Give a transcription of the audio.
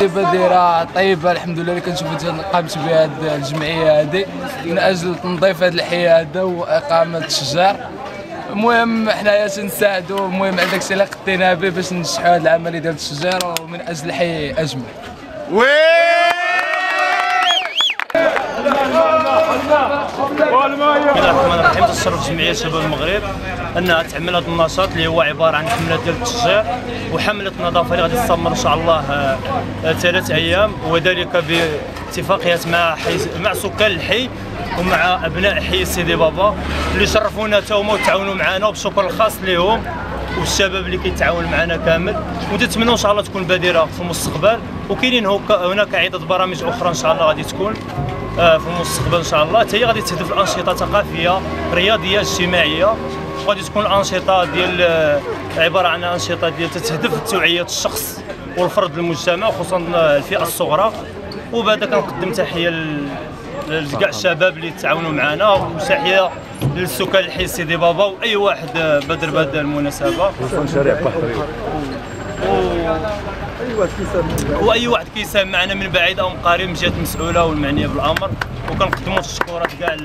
بديرة طيبة الحمد لله اللي كنشوفو قامت بها هذه الجمعية هذه من أجل تنظيف هذه الحي هذا وإقامة الشجر. المهم حنايا تنساعدوا، المهم على داكشي اللي قدينا به باش ننجحوا هذه العملية ديال الشجر ومن أجل الحي أجمل. بسم الله الرحمن الرحيم. تصرف جمعية شباب المغرب انها تعمل هذا النشاط اللي هو عباره عن حمله ديال التشجير وحمله نظافه اللي غادي تستمر ان شاء الله 3 ايام، وذلك باتفاقيات مع سكان الحي ومع ابناء حي سيدي بابا اللي شرفونا تا هما وتعاونوا معنا، وبشكر الخاص لهم والشباب اللي كيتعاون معنا كامل، ونتمنى ان شاء الله تكون بادره في المستقبل. وكاينين هناك عده برامج اخرى ان شاء الله غادي تكون في المستقبل ان شاء الله، حتى هي غادي تهدف الانشطه ثقافيه رياضيه اجتماعيه، وغادي تكون الانشطه ديال عباره عن انشطه ديال تهدف توعيه الشخص والفرد للمجتمع خصوصا الفئه الصغرى. وبهذا كنقدم تحيه لكاع الشباب اللي تعاونوا معنا، وتحيه للسكان الحي سيدي بابا واي واحد بادر بهذه المناسبه، واي واحد كيساهم معنا من بعيد او من قريب من جهه المسؤوله والمعنيه بالامر، وكنقدموا التشكرات كاع